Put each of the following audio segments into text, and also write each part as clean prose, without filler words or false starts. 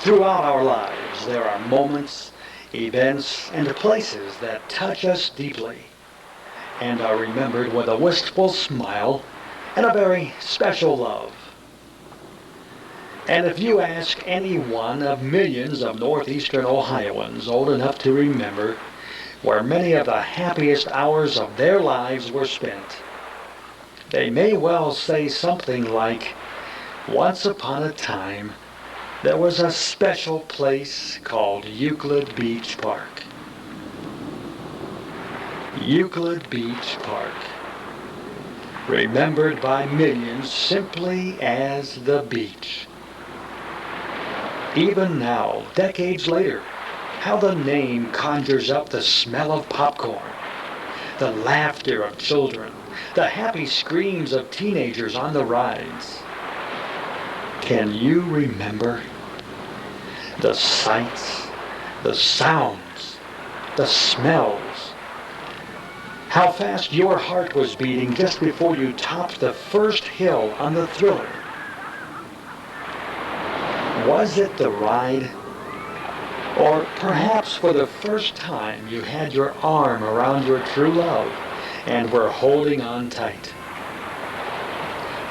Throughout our lives, there are moments, events, and places that touch us deeply and are remembered with a wistful smile and a very special love. And if you ask any one of millions of northeastern Ohioans old enough to remember where many of the happiest hours of their lives were spent, they may well say something like, once upon a time, there was a special place called Euclid Beach Park. Euclid Beach Park, remembered by millions simply as the beach. Even now, decades later, how the name conjures up the smell of popcorn, the laughter of children, the happy screams of teenagers on the rides. Can you remember the sights, the sounds, the smells? How fast your heart was beating just before you topped the first hill on the Thriller? Was it the ride? Or perhaps for the first time you had your arm around your true love and were holding on tight?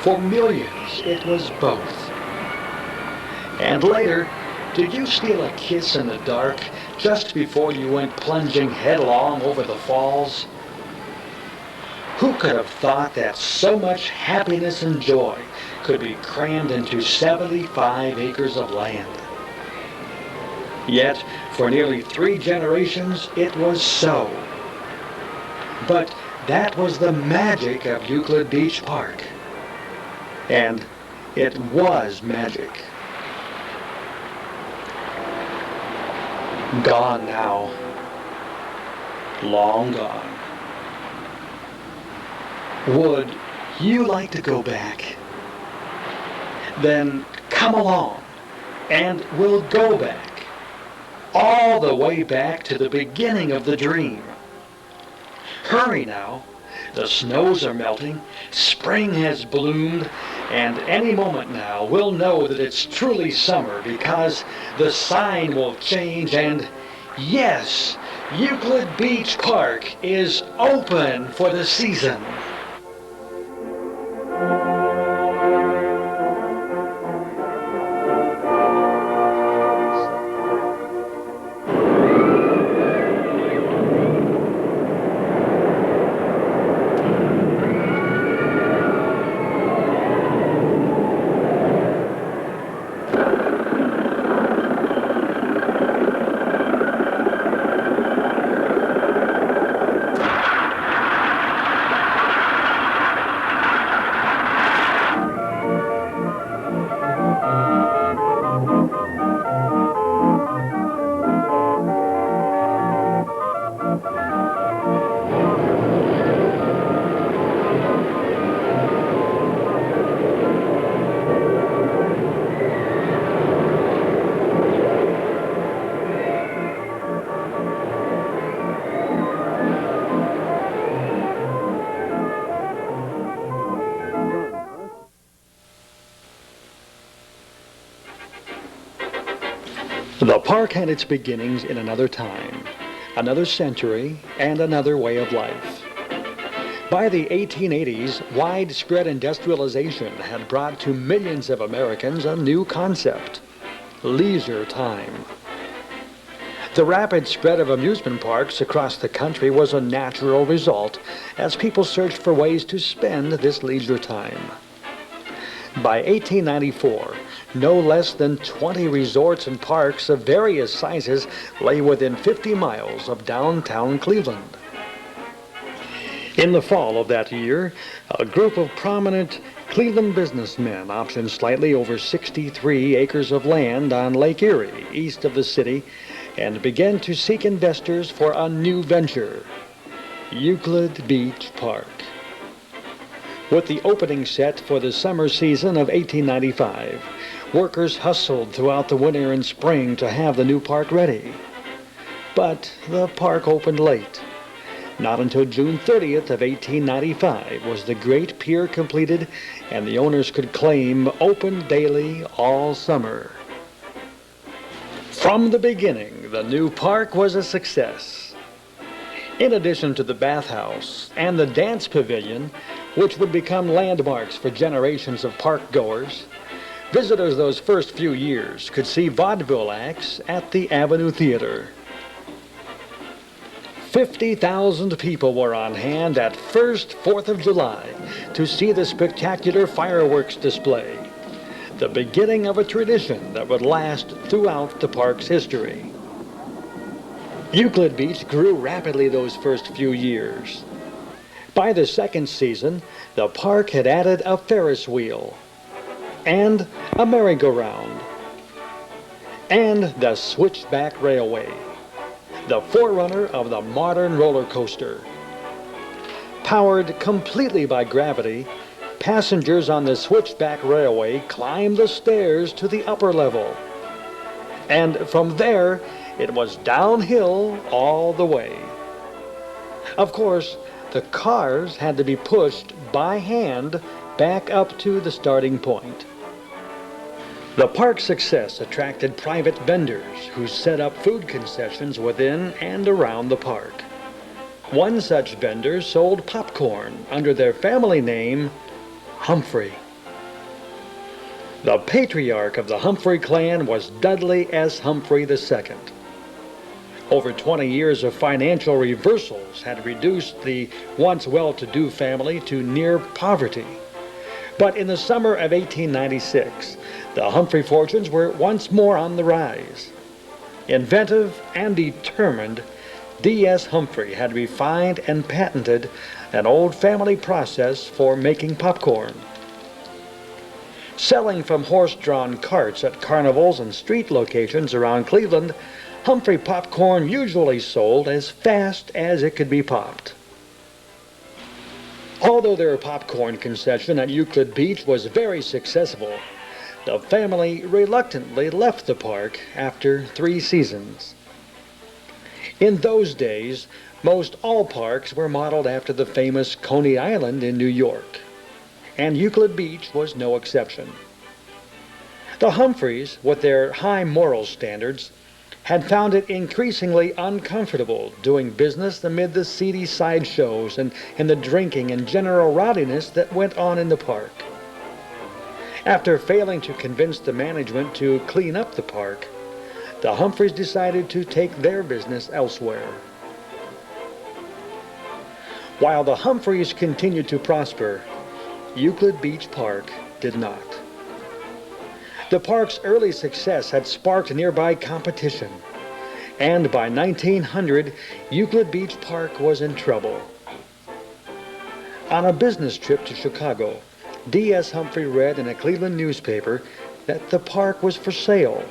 For millions, it was both. And later, did you steal a kiss in the dark just before you went plunging headlong over the falls? Who could have thought that so much happiness and joy could be crammed into 75 acres of land? Yet, for nearly 3 generations, it was so. But that was the magic of Euclid Beach Park. And it was magic. Gone now. Long gone. Would you like to go back? Then come along, and we'll go back, all the way back to the beginning of the dream. Hurry now, the snows are melting, spring has bloomed, and any moment now we'll know that it's truly summer because the sign will change and, yes, Euclid Beach Park is open for the season. The park had its beginnings in another time, another century, and another way of life. By the 1880s, widespread industrialization had brought to millions of Americans a new concept: leisure time. The rapid spread of amusement parks across the country was a natural result as people searched for ways to spend this leisure time. By 1894, no less than 20 resorts and parks of various sizes lay within 50 miles of downtown Cleveland. In the fall of that year, a group of prominent Cleveland businessmen optioned slightly over 63 acres of land on Lake Erie, east of the city, and began to seek investors for a new venture, Euclid Beach Park. With the opening set for the summer season of 1895, workers hustled throughout the winter and spring to have the new park ready. But the park opened late. Not until June 30th of 1895 was the great pier completed and the owners could claim open daily all summer. From the beginning, the new park was a success. In addition to the bathhouse and the dance pavilion, which would become landmarks for generations of park goers, visitors those first few years could see vaudeville acts at the Avenue Theater. 50,000 people were on hand that first 4th of July to see the spectacular fireworks display, the beginning of a tradition that would last throughout the park's history. Euclid Beach grew rapidly those first few years. By the second season, the park had added a Ferris wheel, and a merry-go-round, and the switchback railway, the forerunner of the modern roller coaster. Powered completely by gravity, passengers on the switchback railway climbed the stairs to the upper level, and from there it was downhill all the way. Of course, the cars had to be pushed by hand back up to the starting point. The park's success attracted private vendors who set up food concessions within and around the park. One such vendor sold popcorn under their family name, Humphrey. The patriarch of the Humphrey clan was Dudley S. Humphrey II. Over 20 years of financial reversals had reduced the once well-to-do family to near poverty. But in the summer of 1896, the Humphrey fortunes were once more on the rise. Inventive and determined, D.S. Humphrey had refined and patented an old family process for making popcorn. Selling from horse-drawn carts at carnivals and street locations around Cleveland, Humphrey popcorn usually sold as fast as it could be popped. Although their popcorn concession at Euclid Beach was very successful, the family reluctantly left the park after 3 seasons. In those days, most all parks were modeled after the famous Coney Island in New York, and Euclid Beach was no exception. The Humphreys, with their high moral standards, had found it increasingly uncomfortable doing business amid the seedy sideshows and the drinking and general rowdiness that went on in the park. After failing to convince the management to clean up the park, the Humphreys decided to take their business elsewhere. While the Humphreys continued to prosper, Euclid Beach Park did not. The park's early success had sparked nearby competition, and by 1900, Euclid Beach Park was in trouble. On a business trip to Chicago, D.S. Humphrey read in a Cleveland newspaper that the park was for sale.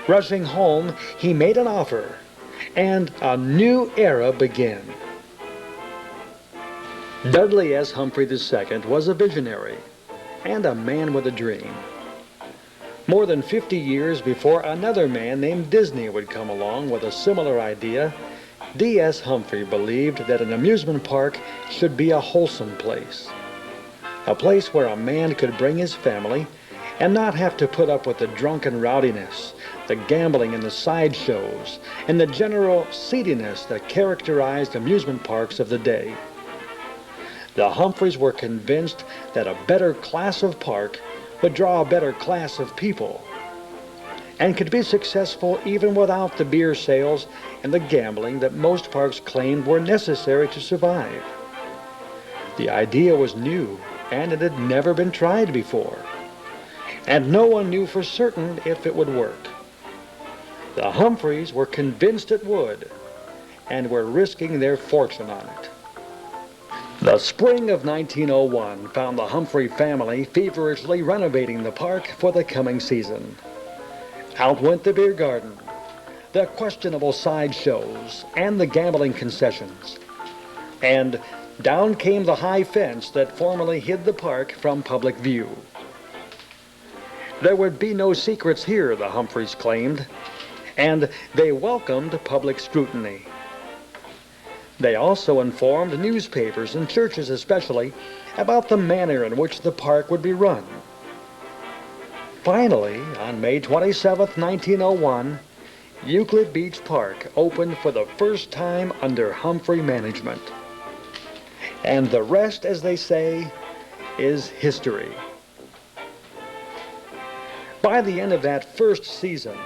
Rushing home, he made an offer, and a new era began. Dudley S. Humphrey II was a visionary and a man with a dream. More than 50 years before another man named Disney would come along with a similar idea, D.S. Humphrey believed that an amusement park should be a wholesome place. A place where a man could bring his family and not have to put up with the drunken rowdiness, the gambling and the sideshows, and the general seediness that characterized amusement parks of the day. The Humphreys were convinced that a better class of park would draw a better class of people, and could be successful even without the beer sales and the gambling that most parks claimed were necessary to survive. The idea was new, and it had never been tried before, and no one knew for certain if it would work. The Humphreys were convinced it would, and were risking their fortune on it. The spring of 1901 found the Humphrey family feverishly renovating the park for the coming season. Out went the beer garden, the questionable sideshows, and the gambling concessions. And down came the high fence that formerly hid the park from public view. There would be no secrets here, the Humphreys claimed, and they welcomed public scrutiny. They also informed newspapers and churches especially about the manner in which the park would be run. Finally, on May 27, 1901, Euclid Beach Park opened for the first time under Humphrey management. And the rest, as they say, is history. By the end of that first season,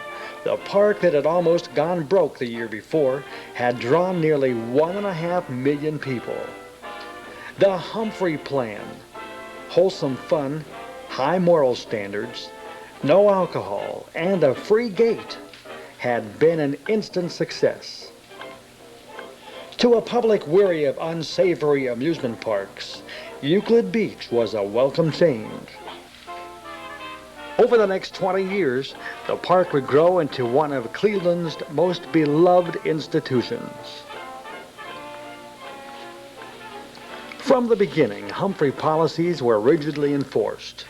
the park that had almost gone broke the year before had drawn nearly 1.5 million people. The Humphrey Plan, wholesome fun, high moral standards, no alcohol, and a free gate, had been an instant success. To a public weary of unsavory amusement parks, Euclid Beach was a welcome change. Over the next 20 years, the park would grow into one of Cleveland's most beloved institutions. From the beginning, Humphrey policies were rigidly enforced.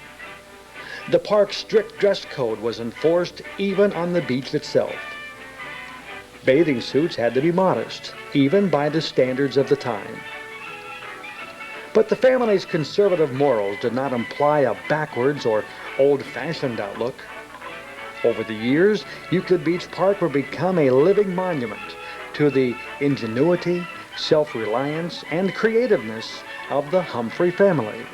The park's strict dress code was enforced even on the beach itself. Bathing suits had to be modest, even by the standards of the time. But the family's conservative morals did not imply a backwards or old-fashioned outlook. Over the years, Euclid Beach Park would become a living monument to the ingenuity, self-reliance, and creativeness of the Humphrey family.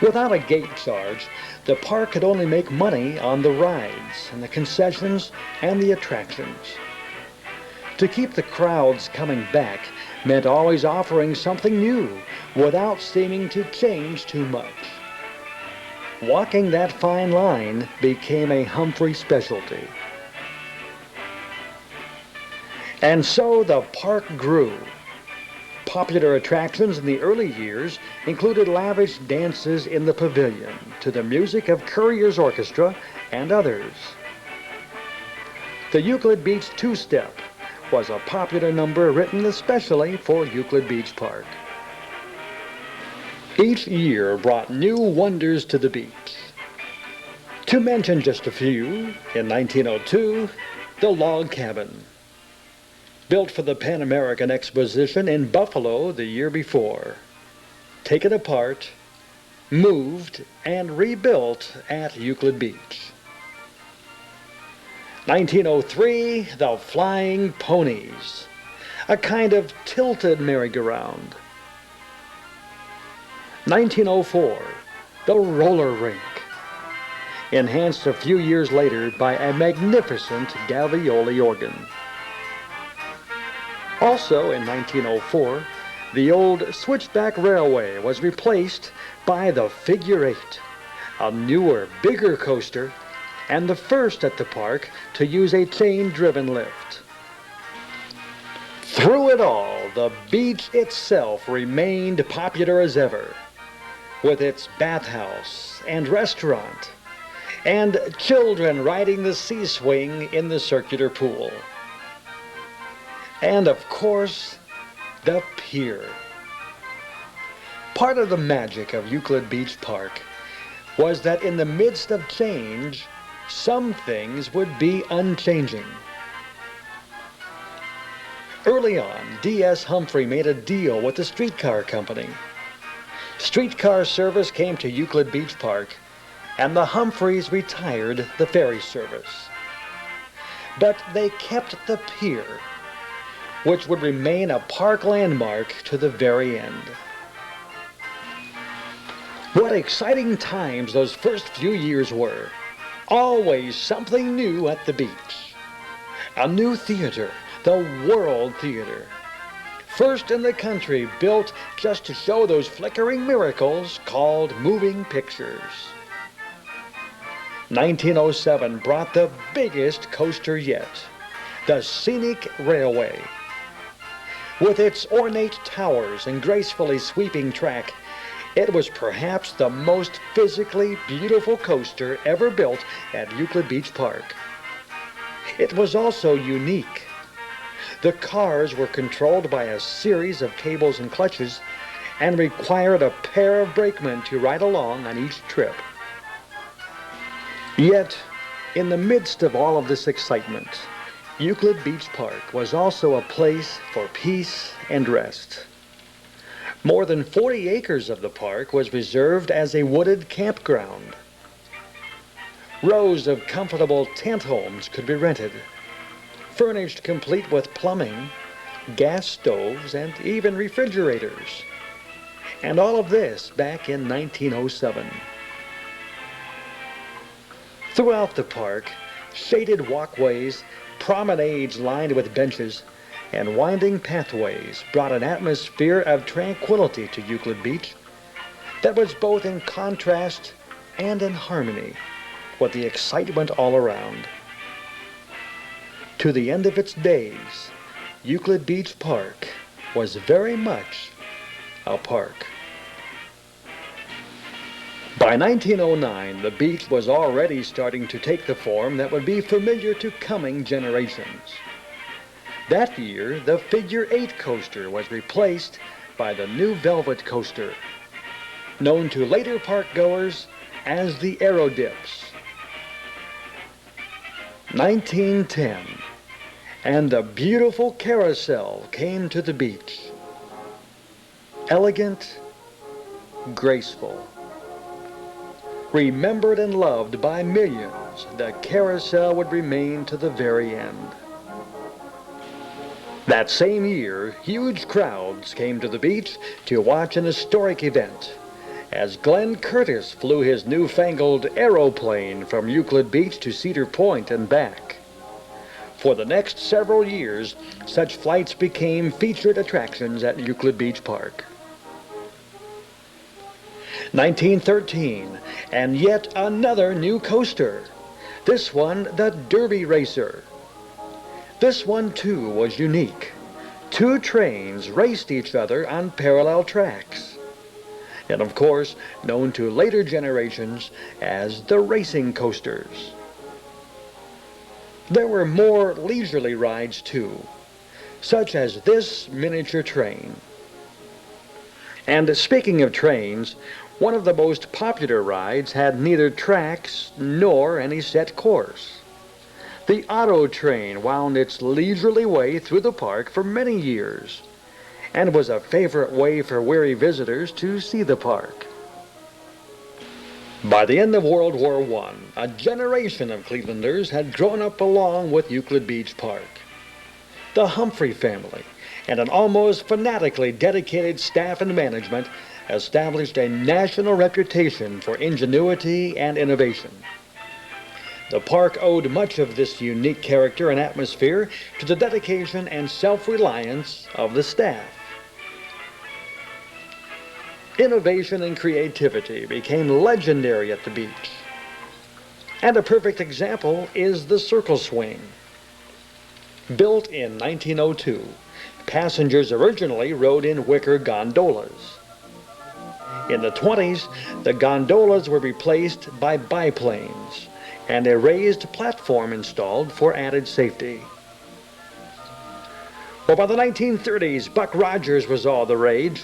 Without a gate charge, the park could only make money on the rides and the concessions and the attractions. To keep the crowds coming back meant always offering something new without seeming to change too much. Walking that fine line became a Humphrey specialty. And so the park grew. Popular attractions in the early years included lavish dances in the pavilion to the music of Currier's Orchestra and others. The Euclid Beach two-step was a popular number written especially for Euclid Beach Park. Each year brought new wonders to the beach. To mention just a few, in 1902, the log cabin. Built for the Pan American Exposition in Buffalo the year before. Taken apart, moved, and rebuilt at Euclid Beach. 1903, the Flying Ponies, a kind of tilted merry-go-round. 1904, the roller rink, enhanced a few years later by a magnificent Gavioli organ. Also in 1904, the old switchback railway was replaced by the Figure 8, a newer, bigger coaster, and the first at the park to use a chain-driven lift. Through it all, the beach itself remained popular as ever, with its bathhouse and restaurant, and children riding the sea swing in the circular pool. And of course, the pier. Part of the magic of Euclid Beach Park was that in the midst of change, some things would be unchanging. Early on, D.S. Humphrey made a deal with the streetcar company. Streetcar service came to Euclid Beach Park, and the Humphreys retired the ferry service. But they kept the pier, which would remain a park landmark to the very end. What exciting times those first few years were. Always something new at the beach. A new theater, the World Theater. First in the country, built just to show those flickering miracles called moving pictures. 1907 brought the biggest coaster yet, the Scenic Railway. With its ornate towers and gracefully sweeping track, it was perhaps the most physically beautiful coaster ever built at Euclid Beach Park. It was also unique. The cars were controlled by a series of cables and clutches and required a pair of brakemen to ride along on each trip. Yet, in the midst of all of this excitement, Euclid Beach Park was also a place for peace and rest. More than 40 acres of the park was reserved as a wooded campground. Rows of comfortable tent homes could be rented, furnished complete with plumbing, gas stoves, and even refrigerators. And all of this back in 1907. Throughout the park, shaded walkways, promenades lined with benches, and winding pathways brought an atmosphere of tranquility to Euclid Beach that was both in contrast and in harmony with the excitement all around. To the end of its days, Euclid Beach Park was very much a park. By 1909, the beach was already starting to take the form that would be familiar to coming generations. That year, the Figure 8 coaster was replaced by the new Velvet coaster, known to later park goers as the Aero Dips. 1910, and the beautiful carousel came to the beach. Elegant, graceful. Remembered and loved by millions, the carousel would remain to the very end. That same year, huge crowds came to the beach to watch an historic event as Glenn Curtis flew his newfangled aeroplane from Euclid Beach to Cedar Point and back. For the next several years, such flights became featured attractions at Euclid Beach Park. 1913, and yet another new coaster. This one, the Derby Racer. This one, too, was unique. Two trains raced each other on parallel tracks. And of course, known to later generations as the racing coasters. There were more leisurely rides, too, such as this miniature train. And speaking of trains, one of the most popular rides had neither tracks nor any set course. The auto train wound its leisurely way through the park for many years and was a favorite way for weary visitors to see the park. By the end of World War I, a generation of Clevelanders had grown up along with Euclid Beach Park. The Humphrey family and an almost fanatically dedicated staff and management established a national reputation for ingenuity and innovation. The park owed much of this unique character and atmosphere to the dedication and self-reliance of the staff. Innovation and creativity became legendary at the beach. And a perfect example is the circle swing. Built in 1902, passengers originally rode in wicker gondolas. In the 20s, the gondolas were replaced by biplanes and a raised platform installed for added safety. Well, by the 1930s, Buck Rogers was all the rage,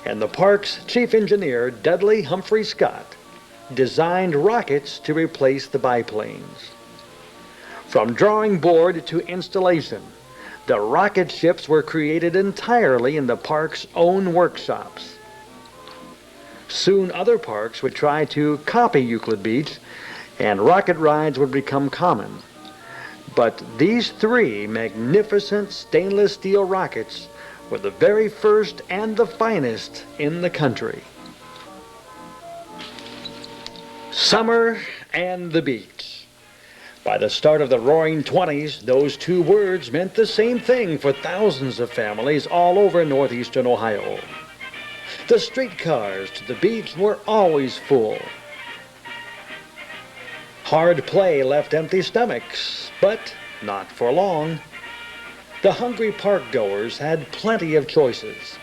and the park's chief engineer, Dudley Humphrey Scott, designed rockets to replace the biplanes. From drawing board to installation, the rocket ships were created entirely in the park's own workshops. Soon other parks would try to copy Euclid Beach, and rocket rides would become common. But these three magnificent stainless steel rockets were the very first and the finest in the country. Summer and the beach. By the start of the Roaring '20s, those two words meant the same thing for thousands of families all over northeastern Ohio. The streetcars to the beach were always full. Hard play left empty stomachs, but not for long. The hungry park-goers had plenty of choices.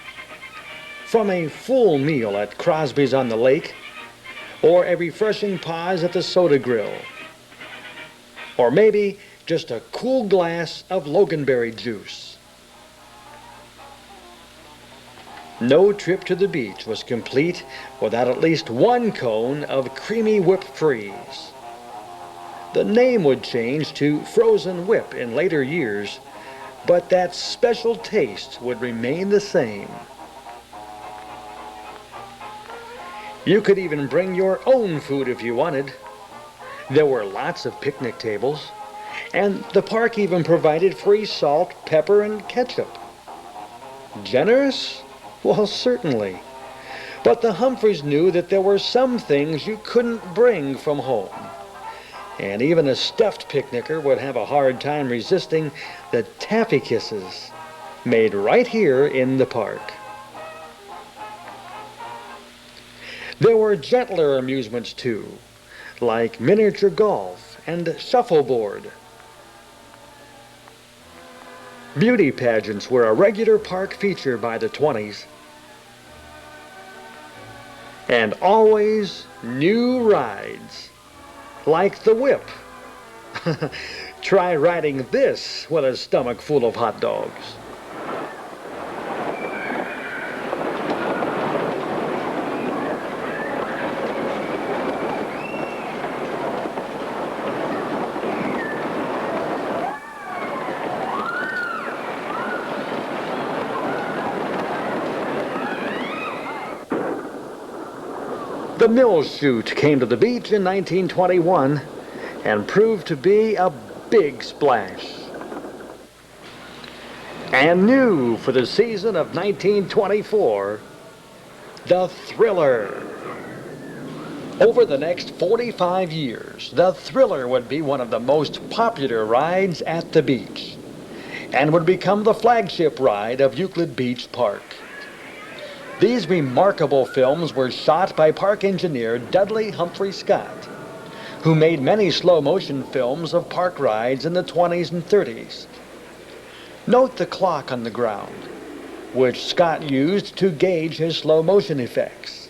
From a full meal at Crosby's on the Lake, or a refreshing pause at the Soda Grill, or maybe just a cool glass of Loganberry juice. No trip to the beach was complete without at least one cone of creamy whipped freeze. The name would change to Frozen Whip in later years, but that special taste would remain the same. You could even bring your own food if you wanted. There were lots of picnic tables, and the park even provided free salt, pepper, and ketchup. Generous? Well, certainly. But the Humphreys knew that there were some things you couldn't bring from home. And even a stuffed picnicker would have a hard time resisting the taffy kisses made right here in the park. There were gentler amusements too, like miniature golf and shuffleboard. Beauty pageants were a regular park feature by the 20s. And always new rides, like the whip. Try riding this with a stomach full of hot dogs. The mill chute came to the beach in 1921 and proved to be a big splash. And new for the season of 1924, the Thriller. Over the next 45 years, the Thriller would be one of the most popular rides at the beach and would become the flagship ride of Euclid Beach Park. These remarkable films were shot by park engineer Dudley Humphrey Scott, who made many slow-motion films of park rides in the 20s and 30s. Note the clock on the ground, which Scott used to gauge his slow-motion effects.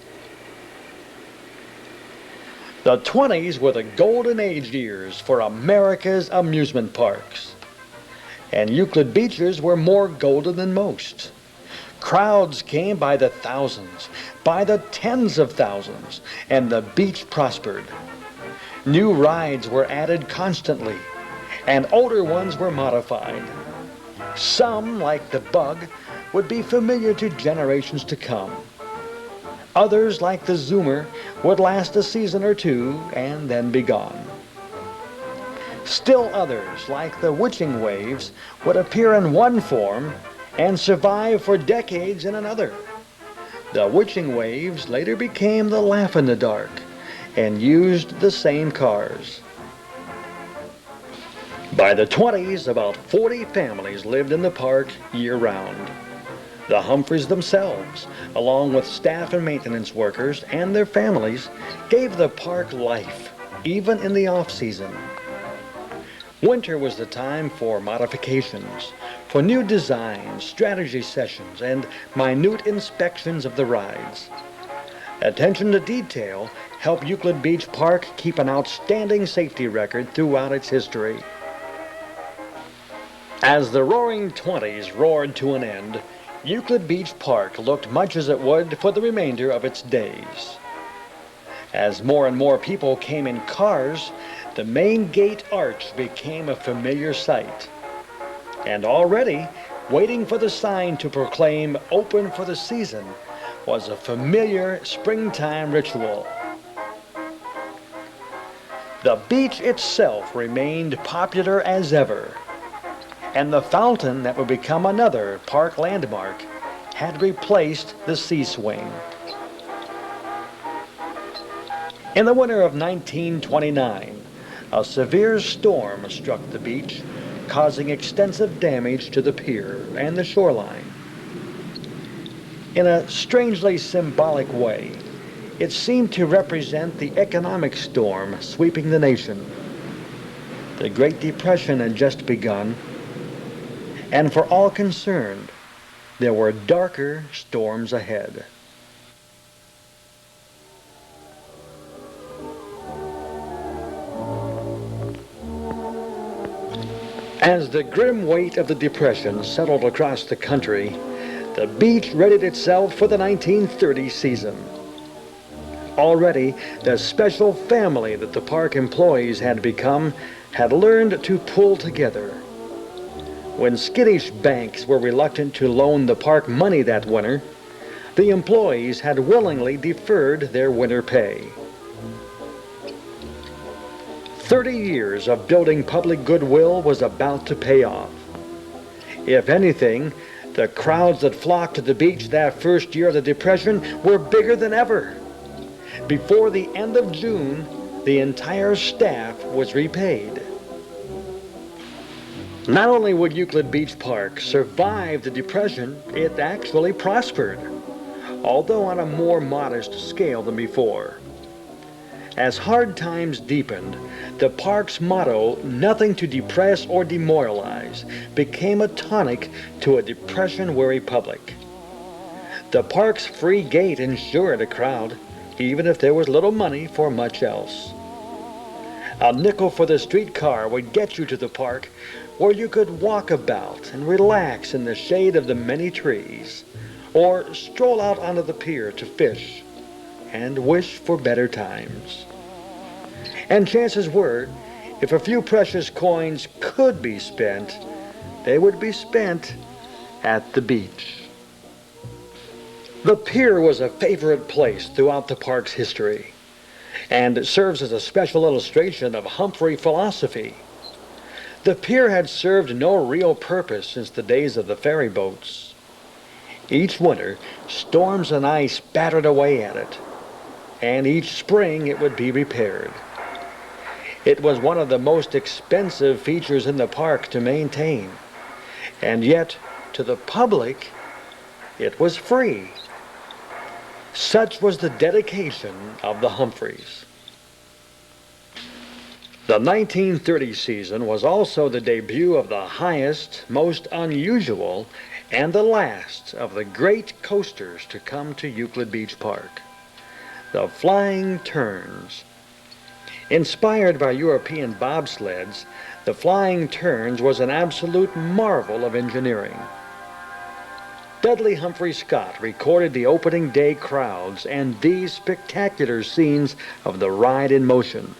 The 20s were the golden age years for America's amusement parks, and Euclid Beachers were more golden than most. Crowds came by the thousands, by the tens of thousands, and the beach prospered. New rides were added constantly, and older ones were modified. Some, like the Bug, would be familiar to generations to come. Others, like the Zoomer, would last a season or two and then be gone. Still others, like the Witching Waves, would appear in one form and survive for decades in another. The Witching Waves later became the Laugh-in-the-Dark and used the same cars. By the 20s, about 40 families lived in the park year-round. The Humphreys themselves, along with staff and maintenance workers and their families, gave the park life, even in the off-season. Winter was the time for modifications, for new designs, strategy sessions, and minute inspections of the rides. Attention to detail helped Euclid Beach Park keep an outstanding safety record throughout its history. As the Roaring '20s roared to an end, Euclid Beach Park looked much as it would for the remainder of its days. As more and more people came in cars, the main gate arch became a familiar sight. And already, waiting for the sign to proclaim "Open for the season" was a familiar springtime ritual. The beach itself remained popular as ever, and the fountain that would become another park landmark had replaced the sea swing. In the winter of 1929, a severe storm struck the beach, causing extensive damage to the pier and the shoreline. In a strangely symbolic way, it seemed to represent the economic storm sweeping the nation. The Great Depression had just begun, and for all concerned, there were darker storms ahead. As the grim weight of the Depression settled across the country, the beach readied itself for the 1930 season. Already, the special family that the park employees had become had learned to pull together. When skittish banks were reluctant to loan the park money that winter, The employees had willingly deferred their winter pay. 30 years of building public goodwill was about to pay off. If anything, the crowds that flocked to the beach that first year of the Depression were bigger than ever. Before the end of June, the entire staff was repaid. Not only would Euclid Beach Park survive the Depression, it actually prospered, although on a more modest scale than before. As hard times deepened, the park's motto, "Nothing to depress or demoralize," became a tonic to a depression-weary public. The park's free gate ensured a crowd, even if there was little money for much else. A nickel for the streetcar would get you to the park, where you could walk about and relax in the shade of the many trees, or stroll out onto the pier to fish and wish for better times. And chances were, if a few precious coins could be spent, they would be spent at the beach. The pier was a favorite place throughout the park's history, and it serves as a special illustration of Humphrey philosophy. The pier had served no real purpose since the days of the ferry boats. Each winter, storms and ice battered away at it, and each spring it would be repaired. It was one of the most expensive features in the park to maintain, and yet, to the public, it was free. Such was the dedication of the Humphreys. The 1930 season was also the debut of the highest, most unusual, and the last of the great coasters to come to Euclid Beach Park, the Flying Turns. Inspired by European bobsleds, the Flying Turns was an absolute marvel of engineering. Dudley Humphrey Scott recorded the opening day crowds and these spectacular scenes of the ride in motion.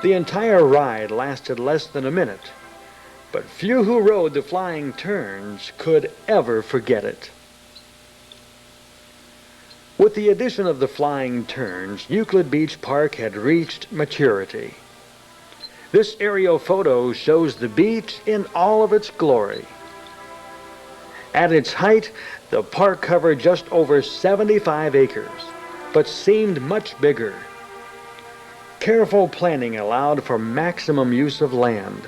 The entire ride lasted less than a minute, but few who rode the Flying Turns could ever forget it. With the addition of the Flying Turns, Euclid Beach Park had reached maturity. This aerial photo shows the beach in all of its glory. At its height, the park covered just over 75 acres, but seemed much bigger. Careful planning allowed for maximum use of land.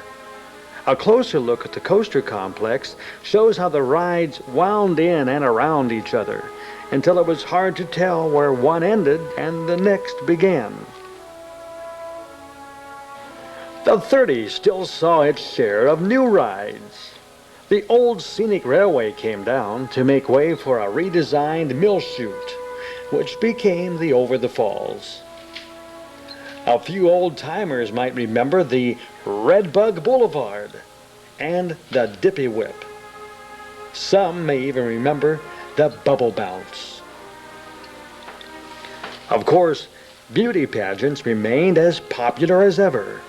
A closer look at the coaster complex shows how the rides wound in and around each other until it was hard to tell where one ended and the next began. The 30s still saw its share of new rides. The old scenic railway came down to make way for a redesigned mill chute, which became the Over the Falls. A few old-timers might remember the Redbug Boulevard and the Dippy Whip. Some may even remember the Bubble Bounce. Of course, beauty pageants remained as popular as ever,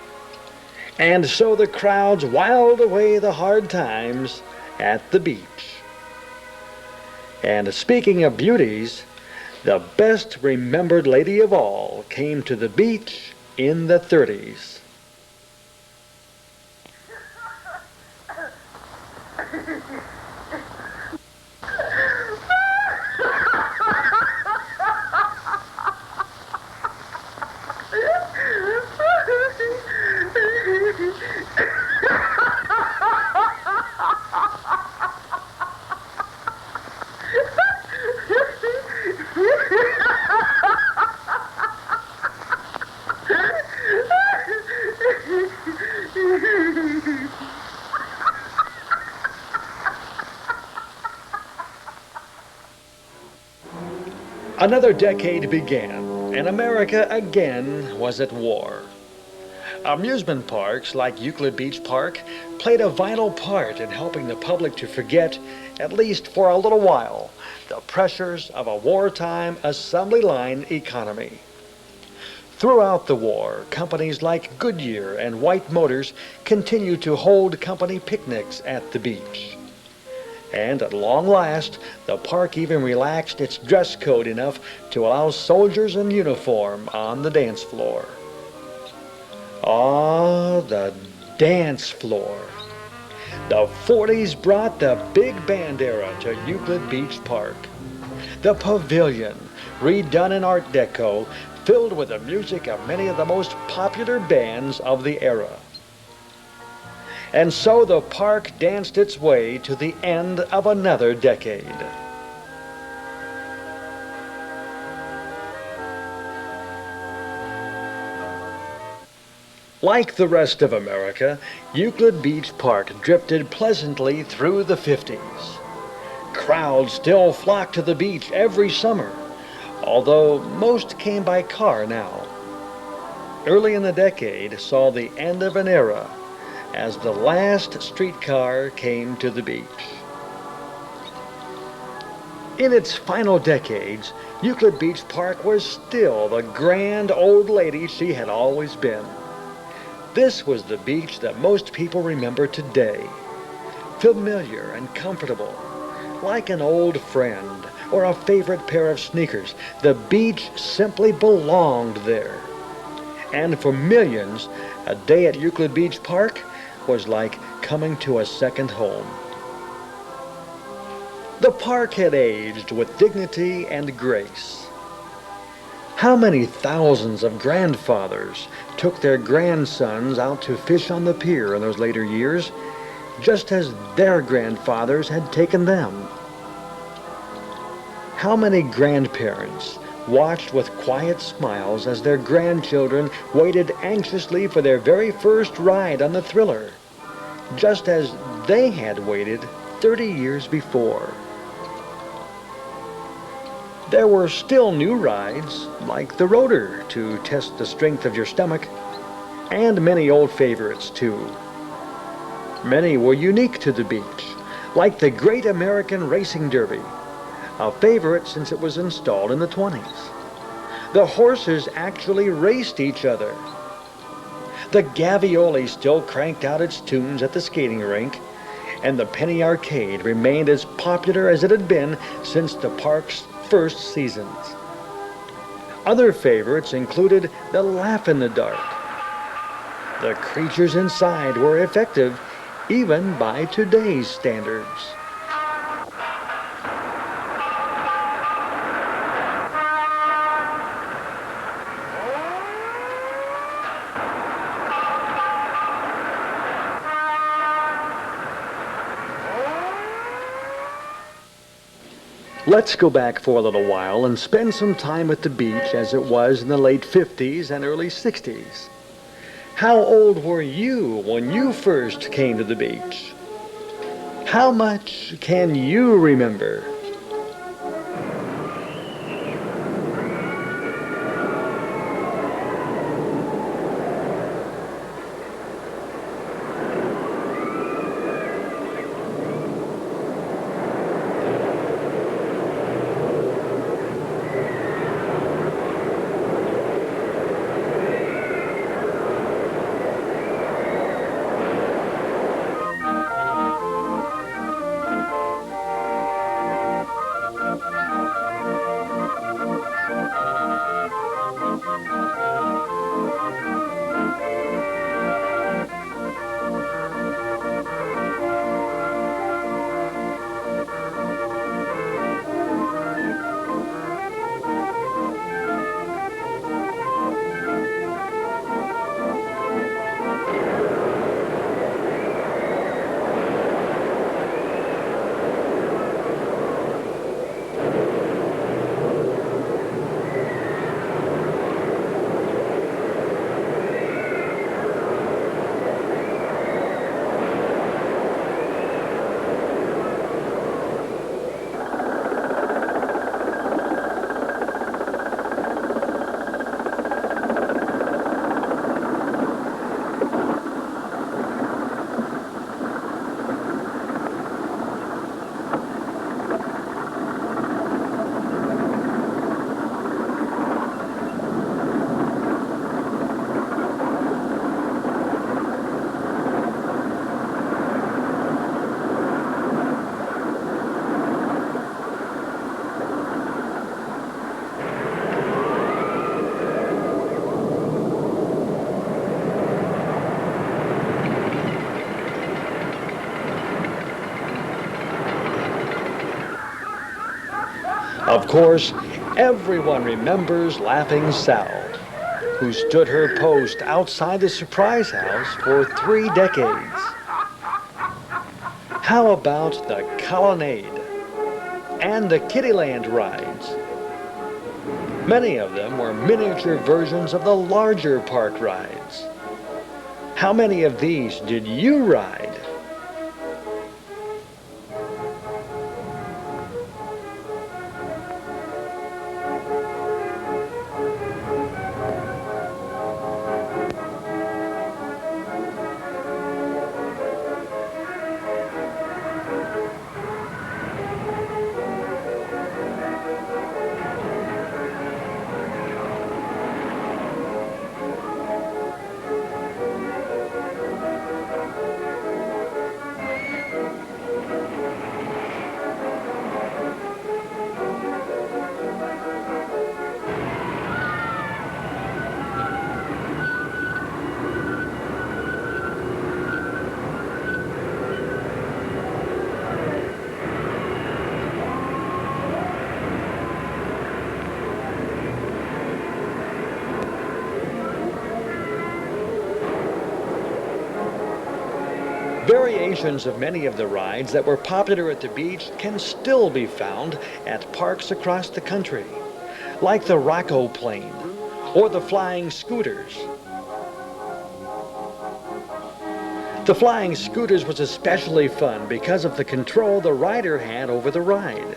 and so the crowds whiled away the hard times at the beach. And speaking of beauties, the best remembered lady of all came to the beach in the 30s. Another decade began, and America again was at war. Amusement parks like Euclid Beach Park played a vital part in helping the public to forget, at least for a little while, the pressures of a wartime assembly line economy. Throughout the war, companies like Goodyear and White Motors continued to hold company picnics at the beach. And at long last, the park even relaxed its dress code enough to allow soldiers in uniform on the dance floor. Ah, the dance floor. The 40s brought the big band era to Euclid Beach Park. The pavilion, redone in Art Deco, filled with the music of many of the most popular bands of the era. And so the park danced its way to the end of another decade. Like the rest of America, Euclid Beach Park drifted pleasantly through the 50s. Crowds still flocked to the beach every summer, although most came by car now. Early in the decade saw the end of an era as the last streetcar came to the beach. In its final decades, Euclid Beach Park was still the grand old lady she had always been. This was the beach that most people remember today. Familiar and comfortable, like an old friend or a favorite pair of sneakers, the beach simply belonged there. And for millions, a day at Euclid Beach Park was like coming to a second home. The park had aged with dignity and grace. How many thousands of grandfathers took their grandsons out to fish on the pier in those later years, just as their grandfathers had taken them? How many grandparents watched with quiet smiles as their grandchildren waited anxiously for their very first ride on the Thriller, just as they had waited 30 years before? There were still new rides, like the Rotor, to test the strength of your stomach, and many old favorites, too. Many were unique to the beach, like the Great American Racing Derby, a favorite since it was installed in the 20s. The horses actually raced each other. The Gavioli still cranked out its tunes at the skating rink, and the Penny Arcade remained as popular as it had been since the park's first seasons. Other favorites included the Laugh-in-the-Dark. The creatures inside were effective even by today's standards. Let's go back for a little while and spend some time at the beach as it was in the late 50s and early 60s. How old were you when you first came to the beach? How much can you remember? Of course, everyone remembers Laughing Sal, who stood her post outside the surprise house for 3 decades. How about the Colonnade and the Kittyland rides? Many of them were miniature versions of the larger park rides. How many of these did you ride? Variations of many of the rides that were popular at the beach can still be found at parks across the country, like the Rocco Plane or the Flying Scooters. The Flying Scooters was especially fun because of the control the rider had over the ride.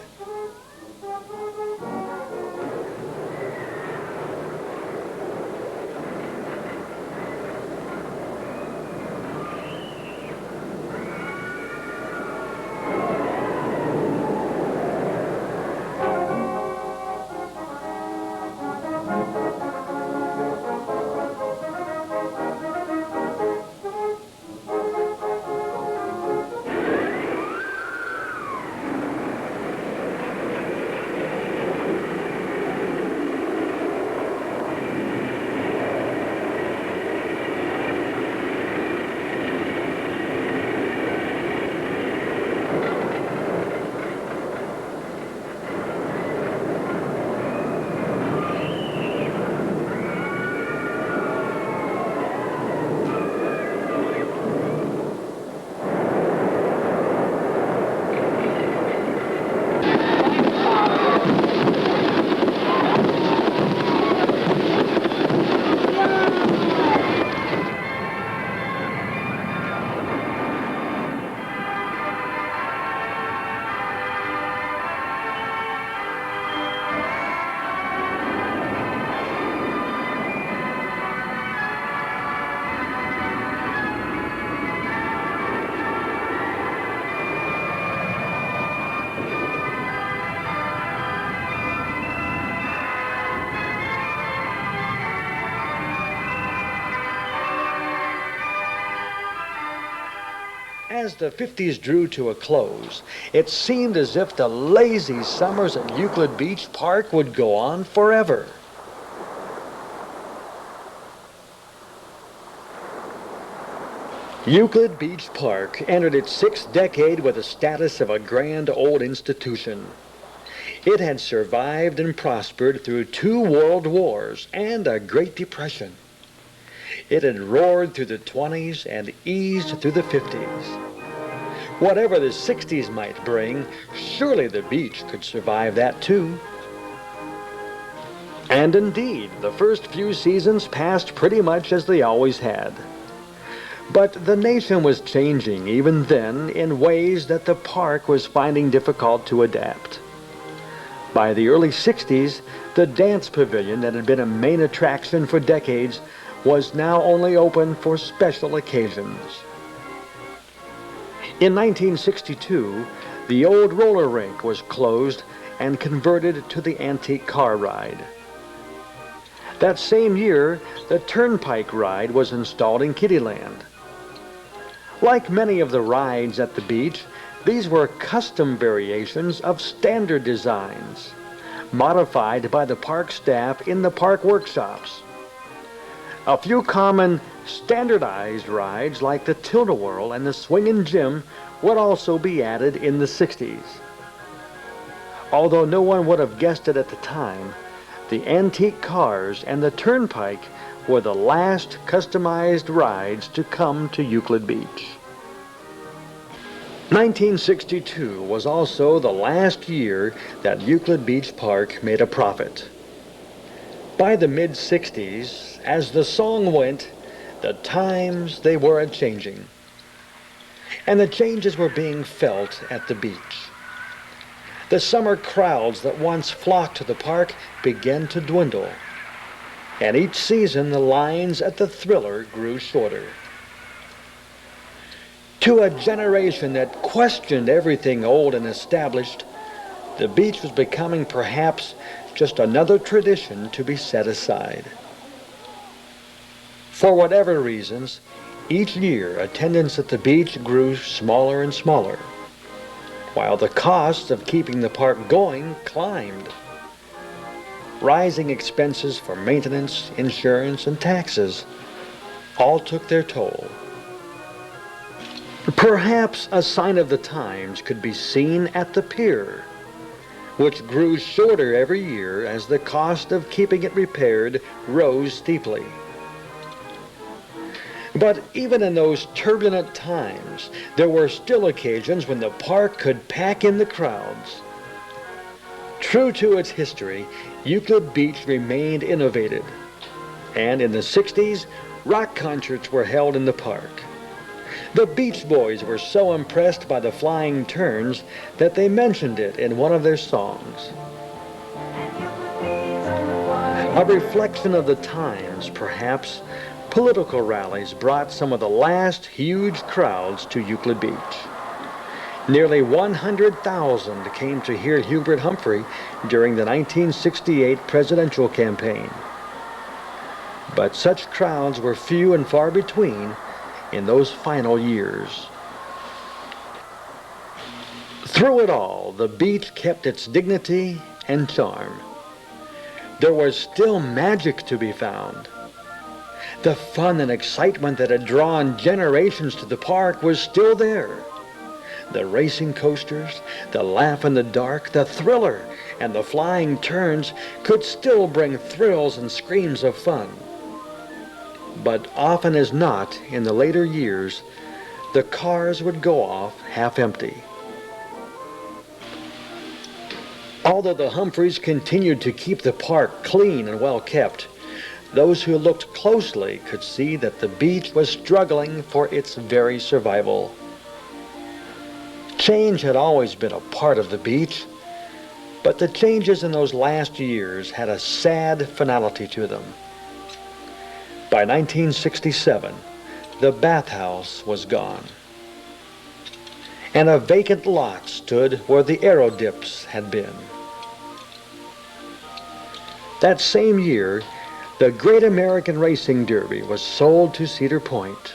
As the 50s drew to a close, it seemed as if the lazy summers at Euclid Beach Park would go on forever. Euclid Beach Park entered its sixth decade with the status of a grand old institution. It had survived and prospered through 2 world wars and a Great Depression. It had roared through the 20s and eased through the 50s. Whatever the 60s might bring, surely the beach could survive that too. And indeed, the first few seasons passed pretty much as they always had. But the nation was changing even then in ways that the park was finding difficult to adapt. By the early 60s, the dance pavilion that had been a main attraction for decades was now only open for special occasions. In 1962, the old roller rink was closed and converted to the antique car ride. That same year, the Turnpike ride was installed in Kittyland. Like many of the rides at the beach, these were custom variations of standard designs, modified by the park staff in the park workshops. A few common standardized rides like the Tilt-A-Whirl and the Swingin' Jim would also be added in the 60s. Although no one would have guessed it at the time, the antique cars and the Turnpike were the last customized rides to come to Euclid Beach. 1962 was also the last year that Euclid Beach Park made a profit. By the mid-60s, as the song went, the times they were a-changing. And the changes were being felt at the beach. The summer crowds that once flocked to the park began to dwindle. And each season the lines at the Thriller grew shorter. To a generation that questioned everything old and established, the beach was becoming perhaps just another tradition to be set aside. For whatever reasons, each year attendance at the beach grew smaller and smaller, while the costs of keeping the park going climbed. Rising expenses for maintenance, insurance, and taxes all took their toll. Perhaps a sign of the times could be seen at the pier, which grew shorter every year as the cost of keeping it repaired rose steeply. But even in those turbulent times, there were still occasions when the park could pack in the crowds. True to its history, Euclid Beach remained innovative, and in the 60s, rock concerts were held in the park. The Beach Boys were so impressed by the flying turns that they mentioned it in one of their songs. A reflection of the times, perhaps, political rallies brought some of the last huge crowds to Euclid Beach. Nearly 100,000 came to hear Hubert Humphrey during the 1968 presidential campaign. But such crowds were few and far between in those final years. Through it all, the beach kept its dignity and charm. There was still magic to be found. The fun and excitement that had drawn generations to the park was still there. The racing coasters, the laugh in the dark, the thriller, and the flying turns could still bring thrills and screams of fun. But often as not, in the later years, the cars would go off half empty. Although the Humphreys continued to keep the park clean and well kept, those who looked closely could see that the beach was struggling for its very survival. Change had always been a part of the beach, but the changes in those last years had a sad finality to them. By 1967, the bathhouse was gone, and a vacant lot stood where the aero dips had been. That same year, the Great American Racing Derby was sold to Cedar Point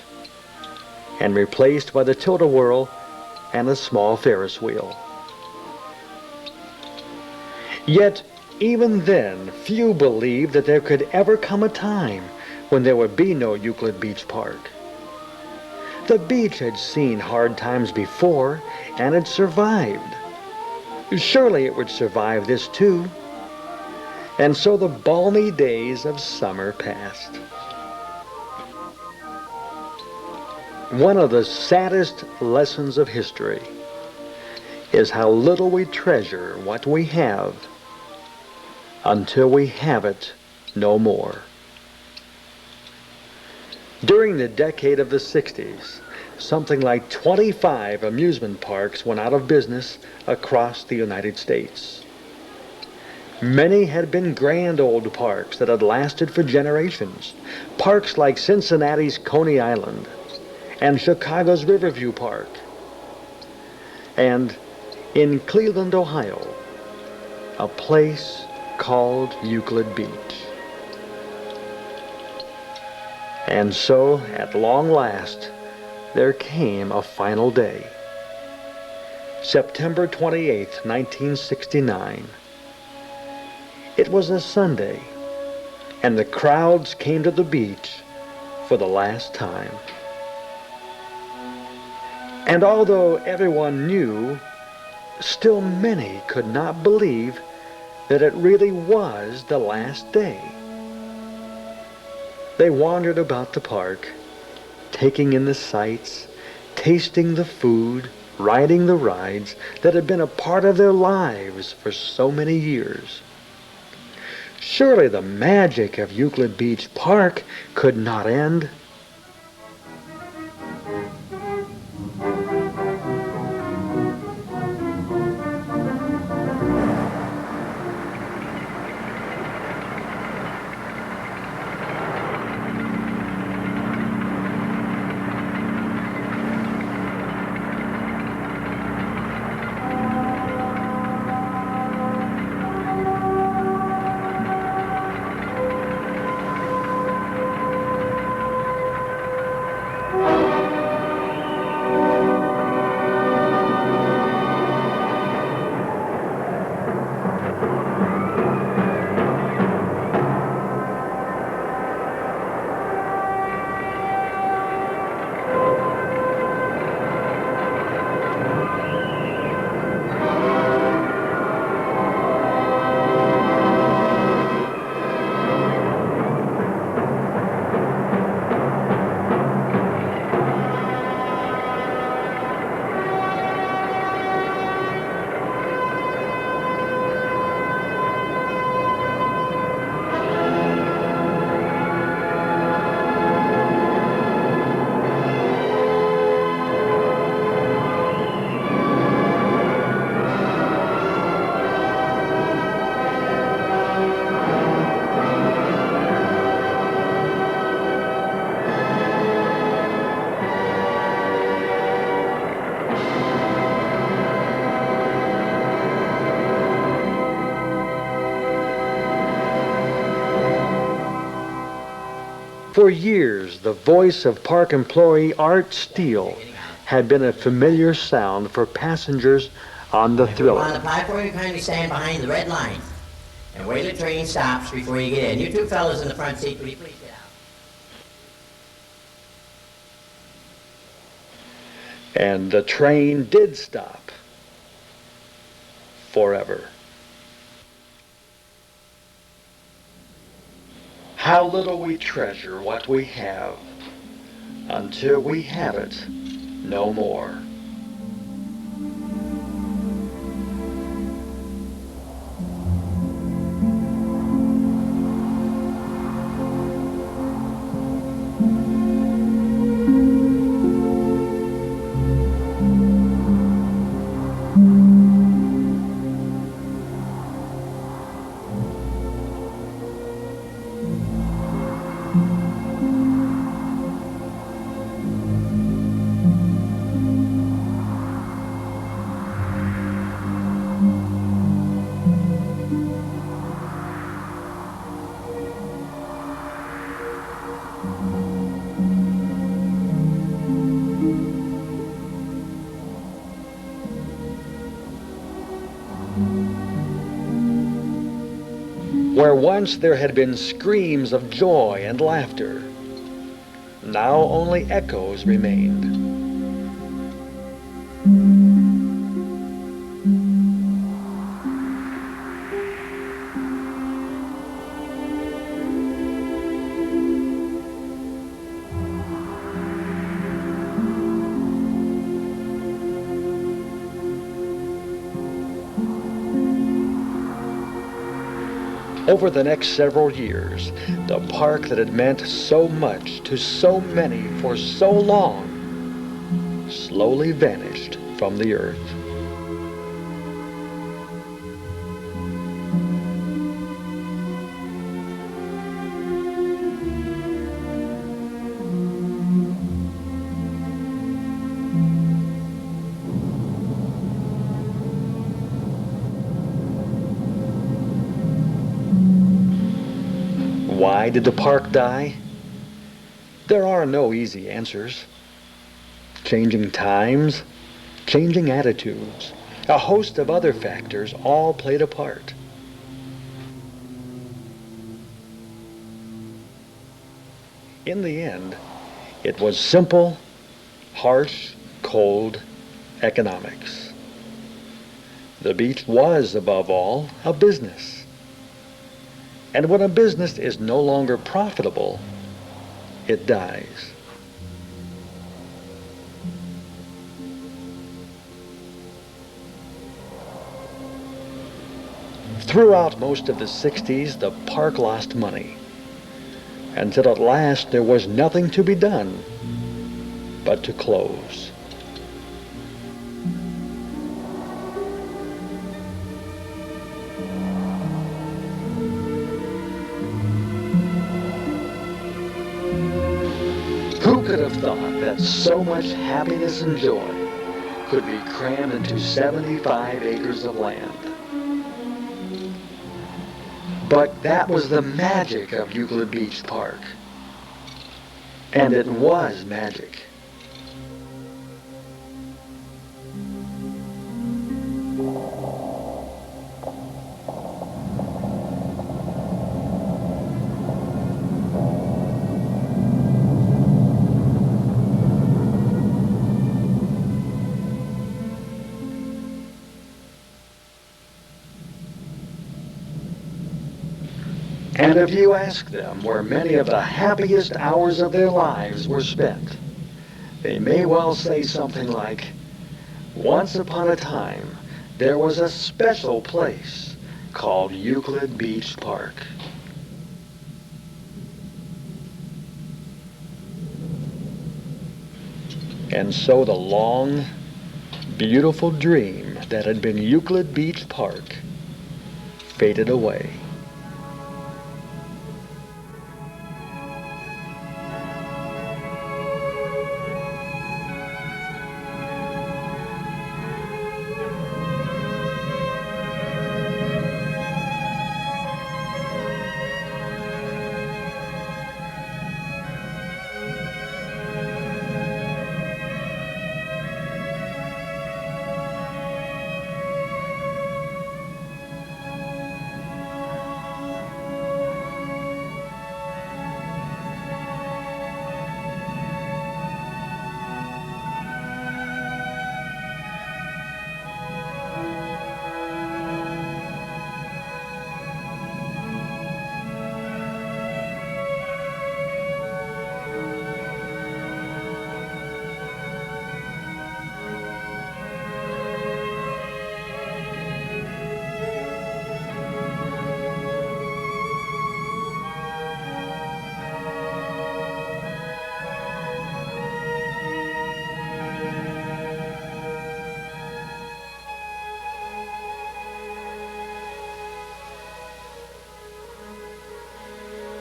and replaced by the Tilt-A-Whirl and a small Ferris wheel. Yet, even then, few believed that there could ever come a time when there would be no Euclid Beach Park. The beach had seen hard times before, and had survived. Surely it would survive this too. And so the balmy days of summer passed. One of the saddest lessons of history is how little we treasure what we have until we have it no more. During the decade of the 60s, something like 25 amusement parks went out of business across the United States. Many had been grand old parks that had lasted for generations. Parks like Cincinnati's Coney Island and Chicago's Riverview Park. And in Cleveland, Ohio, a place called Euclid Beach. And so, at long last, there came a final day. September 28, 1969. It was a Sunday, and the crowds came to the beach for the last time. And although everyone knew, still many could not believe that it really was the last day. They wandered about the park, taking in the sights, tasting the food, riding the rides that had been a part of their lives for so many years. Surely the magic of Euclid Beach Park could not end. For years, the voice of park employee Art Steele had been a familiar sound for passengers on the Thriller. On the platform, you kindly stand behind the red line and wait till the train stops before you get in. You two fellas in the front seat, will you please get out? And the train did stop. Forever. How little we treasure what we have until we have it no more. Where once there had been screams of joy and laughter, Now only echoes remained. Over the next several years, the park that had meant so much to so many for so long slowly vanished from the earth. Why did the park die? There are no easy answers. Changing times, changing attitudes, a host of other factors all played a part. In the end, it was simple, harsh, cold economics. The beach was, above all, a business. And when a business is no longer profitable, it dies. Throughout most of the 60s, the park lost money, until at last there was nothing to be done but to close. Who could have thought that so much happiness and joy could be crammed into 75 acres of land? But that was the magic of Euclid Beach Park. And it was magic. And if you ask them where many of the happiest hours of their lives were spent, they may well say something like, "Once upon a time, there was a special place called Euclid Beach Park." And so the long, beautiful dream that had been Euclid Beach Park faded away.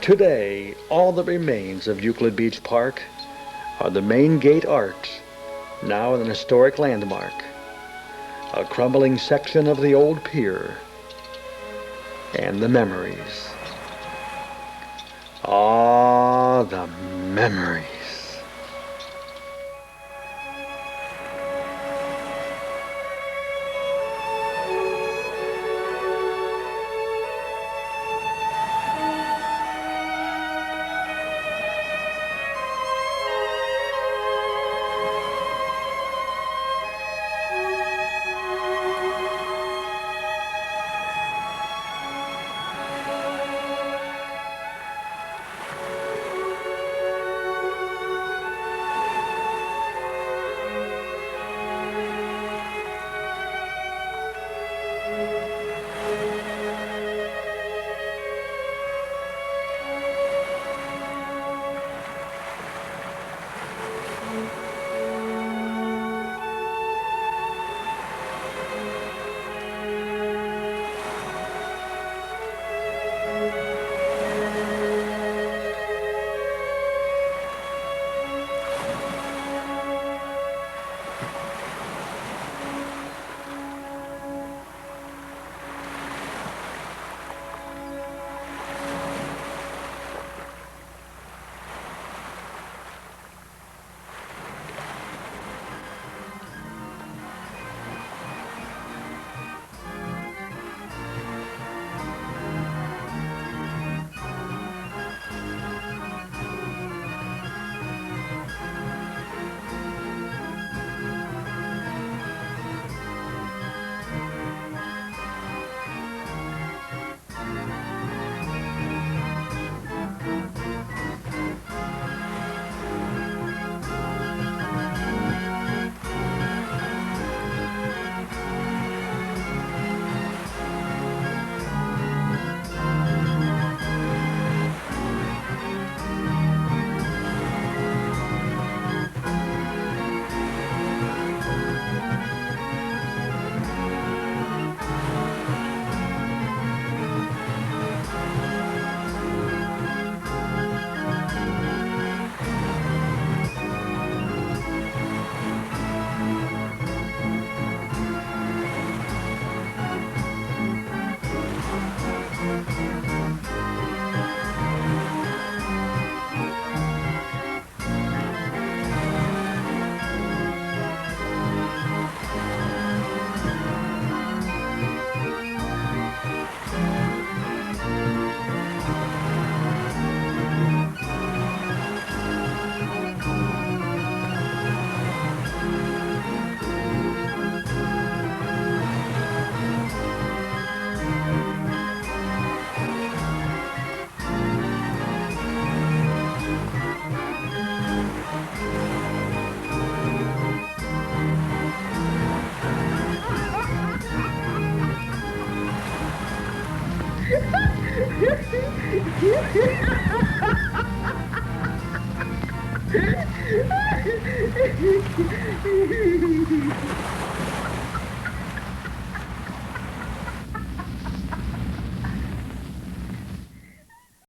Today, all that remains of Euclid Beach Park are the main gate arch, now an historic landmark, a crumbling section of the old pier, and the memories. Ah, the memories.